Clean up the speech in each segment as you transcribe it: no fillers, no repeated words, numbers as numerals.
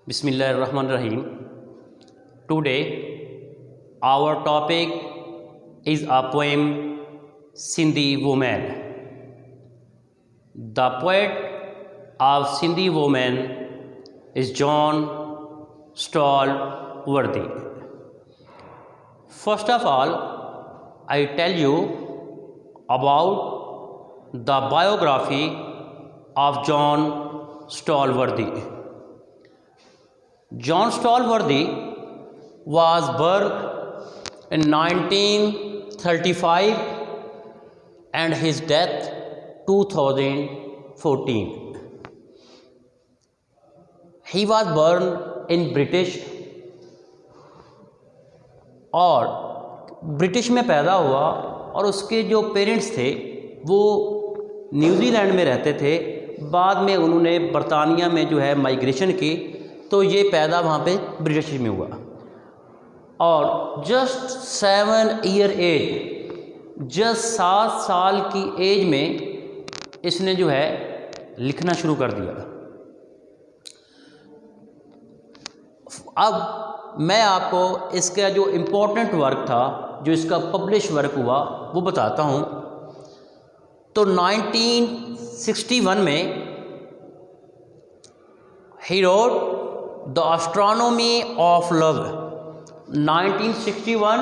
Bismillahirrahmanirrahim. Today our topic is a poem Sindhi Woman. The poet of Sindhi Woman is John Stallworthy. First of all, I tell you about the biography of John Stallworthy. John Stallworthy was born in 1935 and his death 2014. He was born in British और British में पैदा हुआ और उसके जो parents थे वो New Zealand में रहते थे। बाद में उन्होंने बरतानिया में जो है माइग्रेशन की, तो ये पैदा वहाँ पे ब्रिटिश में हुआ और जस्ट 7 ईयर एज, जस्ट 7 साल की एज में इसने जो है लिखना शुरू कर दिया। अब मैं आपको इसका जो इम्पोर्टेंट वर्क था, जो इसका पब्लिश वर्क हुआ, वो बताता हूँ। तो 1961 में he wrote The Astronomy of Love. 1961,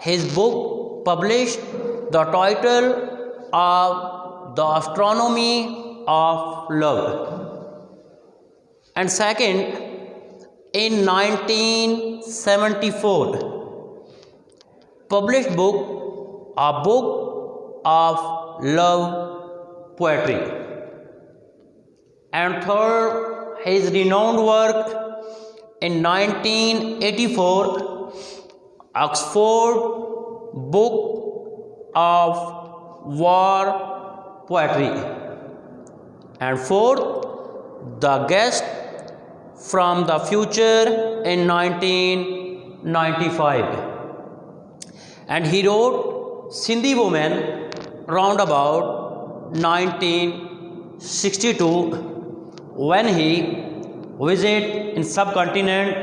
his book published. The title of The Astronomy of Love. And second, in 1974, published book, a book of love poetry. And third, his renowned work in 1984, Oxford Book of War Poetry. And fourth, The Guest from the Future in 1995. And he wrote Sindhi Woman round about 1962 when he visited in subcontinent,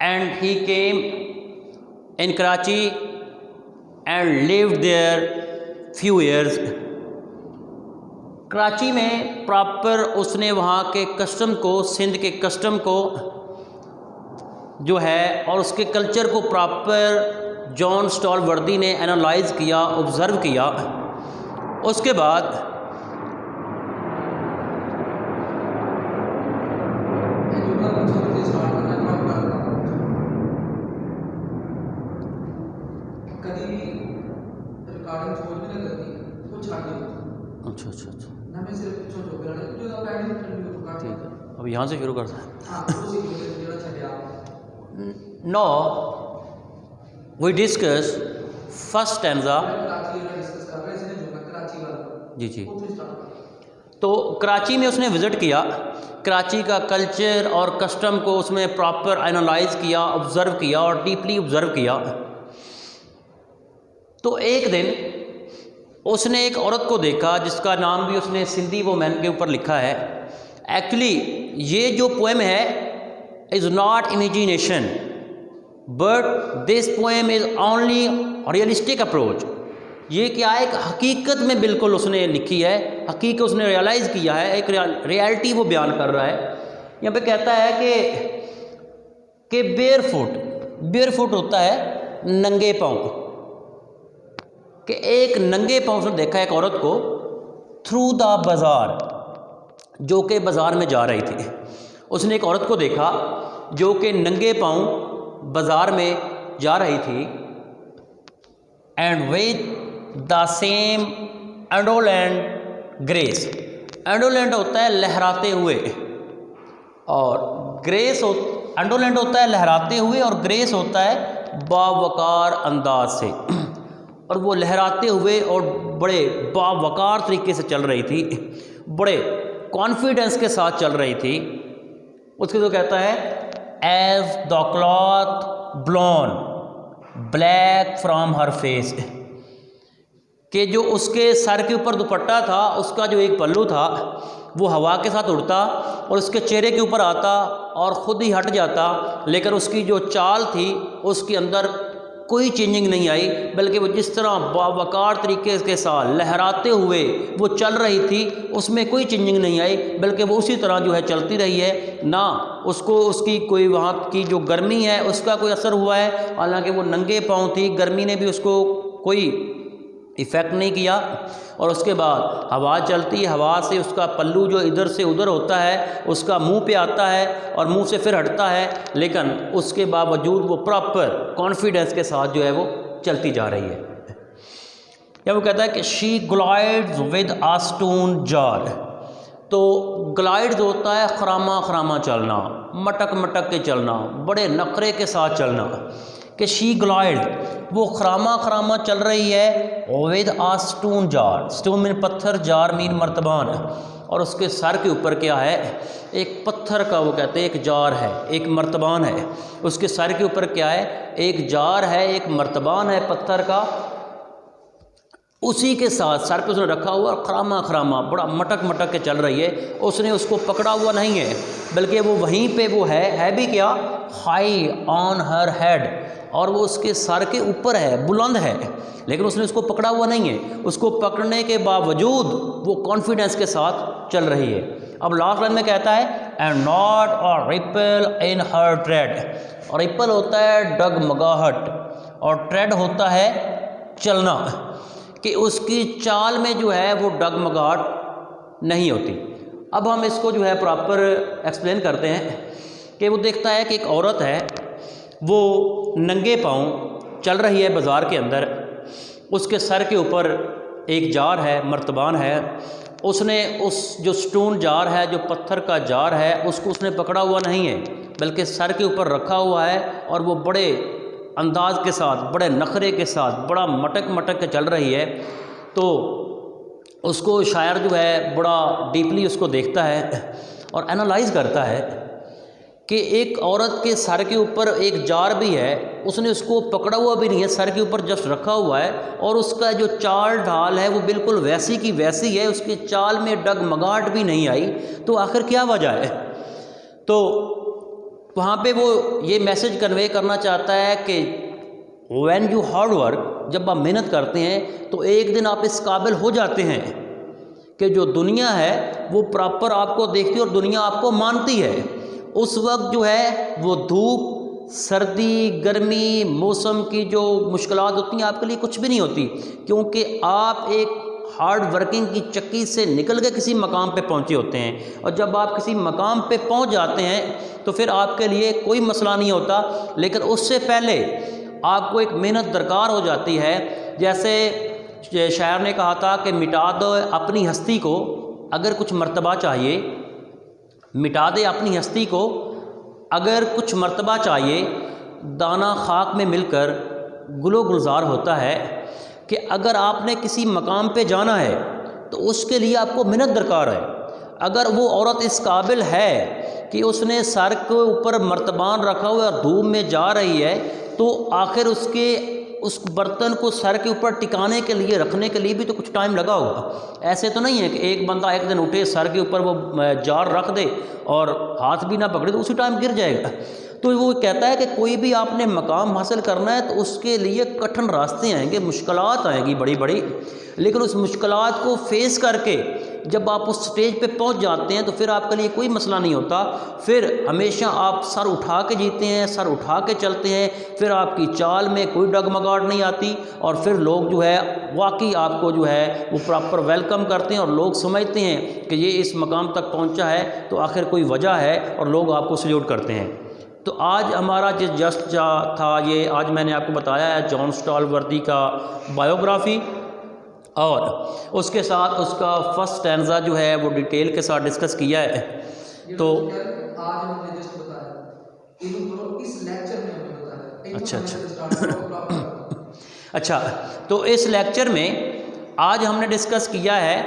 and he came in Karachi and lived there few years. Karachi में proper उसने वहाँ के custom को, सिंध के custom को जो है और उसके कल्चर को प्रॉपर जॉन स्टॉलवर्दी ने एनालाइज किया, ऑब्ज़र्व किया। उसके बाद अच्छा ठीक है, अब यहाँ से शुरू करता है। No we discuss first stanza. जी तो कराची में उसने विज़िट किया, कराची का कल्चर और कस्टम को उसमें प्रॉपर एनालाइज किया, ऑब्ज़र्व किया और डीपली ऑब्ज़र्व किया। तो एक दिन उसने एक औरत को देखा जिसका नाम भी उसने सिंधी वुमेन के ऊपर लिखा है। एक्चुअली ये जो पोएम है is not imagination, but this poem is only realistic approach. ये क्या है, एक हकीकत में बिल्कुल उसने लिखी है, हकीकत उसने रियलाइज़ किया है, एक रियलिटी वो बयान कर रहा है। यहाँ पे कहता है कि बेयर फुट होता है नंगे पाँव, कि एक नंगे पाँव से देखा एक औरत को थ्रू द बाज़ार, जो कि बाज़ार में जा रही थी। उसने एक औरत को देखा जो कि नंगे पाँव बाज़ार में जा रही थी। And with the same indolent grace. Indolent होता है लहराते हुए और ग्रेस एंडोलेंट होता है लहराते हुए और ग्रेस होता है बावकार अंदाज से। और वो लहराते हुए और बड़े बावकार तरीके से चल रही थी, बड़े कॉन्फिडेंस के साथ चल रही थी। उसके तो कहता है as the cloth blown black from her face, कि जो उसके सर के ऊपर दुपट्टा था, उसका जो एक पल्लू था वो हवा के साथ उड़ता और उसके चेहरे के ऊपर आता और ख़ुद ही हट जाता, लेकिन उसकी जो चाल थी उसके अंदर कोई चेंजिंग नहीं आई, बल्कि वो जिस तरह बावकार तरीके के साथ लहराते हुए वो चल रही थी उसमें कोई चेंजिंग नहीं आई, बल्कि वो उसी तरह जो है चलती रही है। ना उसको उसकी कोई वहाँ की जो गर्मी है उसका कोई असर हुआ है, हालांकि वो नंगे पाँव थी, गर्मी ने भी उसको कोई इफ़ेक्ट नहीं किया। और उसके बाद हवा चलती है, हवा से उसका पल्लू जो इधर से उधर होता है उसका मुंह पे आता है और मुंह से फिर हटता है, लेकिन उसके बावजूद वो प्रॉपर कॉन्फिडेंस के साथ जो है वो चलती जा रही है। या वो कहता है कि she glides with a stone jar. तो ग्लाइड्स होता है खरामा खरामा चलना, मटक मटक के चलना, बड़े नखरे के साथ चलना, कि शी ग्लाइड वो खरामा खरामा चल रही है with a stone jar. Stone mean पत्थर, जार मीन मर्तबान, और उसके सर के ऊपर क्या है, एक पत्थर का वो कहते हैं एक जार है, एक मर्तबान है। उसके सर के ऊपर क्या है, एक जार है, एक मर्तबान है पत्थर का, उसी के साथ सर पे उसने रखा हुआ, खरामा खरामा बड़ा मटक मटक के चल रही है। उसने उसको पकड़ा हुआ नहीं है, बल्कि वो वहीं पे वो है भी क्या, हाई ऑन हर हेड, और वो उसके सर के ऊपर है, बुलंद है, लेकिन उसने उसको पकड़ा हुआ नहीं है। उसको पकड़ने के बावजूद वो कॉन्फिडेंस के साथ चल रही है। अब लास्ट लाइन में कहता है and not a ripple in her trade. और रिपल होता है डगमगाहट, और ट्रेड होता है चलना, कि उसकी चाल में जो है वो डगमगाहट नहीं होती। अब हम इसको जो है प्रॉपर एक्सप्लेन करते हैं कि वो देखता है कि एक औरत है, वो नंगे पाँव चल रही है बाज़ार के अंदर, उसके सर के ऊपर एक जार है, मर्तबान है, उसने उस जो स्टोन जार है, जो पत्थर का जार है, उसको उसने पकड़ा हुआ नहीं है, बल्कि सर के ऊपर रखा हुआ है, और वो बड़े अंदाज के साथ, बड़े नखरे के साथ, बड़ा मटक मटक के चल रही है। तो उसको शायर जो है बड़ा डीपली उसको देखता है और एनालाइज करता है कि एक औरत के सर के ऊपर एक जार भी है, उसने उसको पकड़ा हुआ भी नहीं है, सर के ऊपर जस्ट रखा हुआ है, और उसका जो चाल ढाल है वो बिल्कुल वैसी की वैसी है, उसकी चाल में डगमगाहट भी नहीं आई। तो आखिर क्या वजह है? तो वहाँ पे वो ये मैसेज कन्वे करना चाहता है कि व्हेन यू हार्ड वर्क, जब आप मेहनत करते हैं तो एक दिन आप इस काबिल हो जाते हैं कि जो दुनिया है वो प्रॉपर आपको देखती है और दुनिया आपको मानती है। उस वक्त जो है वो धूप, सर्दी, गर्मी, मौसम की जो मुश्किलात होती हैं आपके लिए कुछ भी नहीं होती, क्योंकि आप एक हार्ड वर्किंग की चक्की से निकल के किसी मकाम पे पहुंचे होते हैं। और जब आप किसी मकाम पे पहुंच जाते हैं तो फिर आपके लिए कोई मसला नहीं होता, लेकिन उससे पहले आपको एक मेहनत दरकार हो जाती है। जैसे शायर ने कहा था कि मिटा दो अपनी हस्ती को, अगर कुछ मर्तबा चाहिए, मिटा दे अपनी हस्ती को अगर कुछ मर्तबा चाहिए, दाना खाक में मिलकर गुलो गुलजार होता है। कि अगर आपने किसी मकाम पे जाना है तो उसके लिए आपको मेहनत दरकार है। अगर वो औरत इस काबिल है कि उसने सर के ऊपर मर्तबान रखा हुआ और धूप में जा रही है, तो आखिर उस बर्तन को सर के ऊपर टिकाने के लिए, रखने के लिए भी तो कुछ टाइम लगा होगा। ऐसे तो नहीं है कि एक बंदा एक दिन उठे, सर के ऊपर वो जार रख दे और हाथ भी ना पकड़े तो उसी टाइम गिर जाएगा। तो वो कहता है कि कोई भी आपने मकाम हासिल करना है तो उसके लिए कठिन रास्ते आएंगे, मुश्किलात आएंगी बड़ी बड़ी, लेकिन उस मुश्किलात को फेस करके जब आप उस स्टेज पे पहुंच जाते हैं तो फिर आपके लिए कोई मसला नहीं होता। फिर हमेशा आप सर उठा के जीते हैं, सर उठा के चलते हैं, फिर आपकी चाल में कोई डगमगाहट नहीं आती, और फिर लोग जो है वाकई आपको जो है वो प्रॉपर वेलकम करते हैं, और लोग समझते हैं कि ये इस मकाम तक पहुँचा है तो आखिर कोई वजह है, और लोग आपको सल्यूट करते हैं। तो आज हमारा जो जस्ट था ये आज मैंने आपको बताया है जॉन स्टॉलवर्दी का बायोग्राफ़ी, और उसके साथ उसका फर्स्ट स्टैंजा जो है वो डिटेल के साथ डिस्कस किया है। तो आज हमने जस्ट बताया इस लेक्चर में हमने बताया। अच्छा, तो इस लेक्चर में आज हमने डिस्कस किया है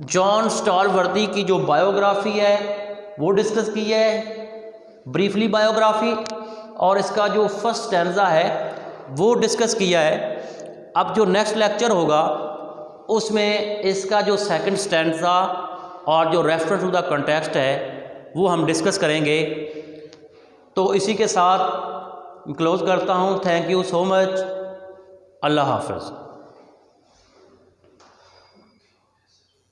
जॉन स्टॉलवर्दी की जो बायोग्राफ़ी है वो डिस्कस की है, ब्रीफली बायोग्राफ़ी, और इसका जो फर्स्ट स्टैंजा है वो डिस्कस किया है। अब जो नेक्स्ट लेक्चर होगा उसमें इसका जो सेकंड स्टैंजा और जो रेफरेंस टू द कॉन्टेक्स्ट है वो हम डिस्कस करेंगे। तो इसी के साथ क्लोज़ करता हूँ। Thank you so much. Allah हाफ़िज़।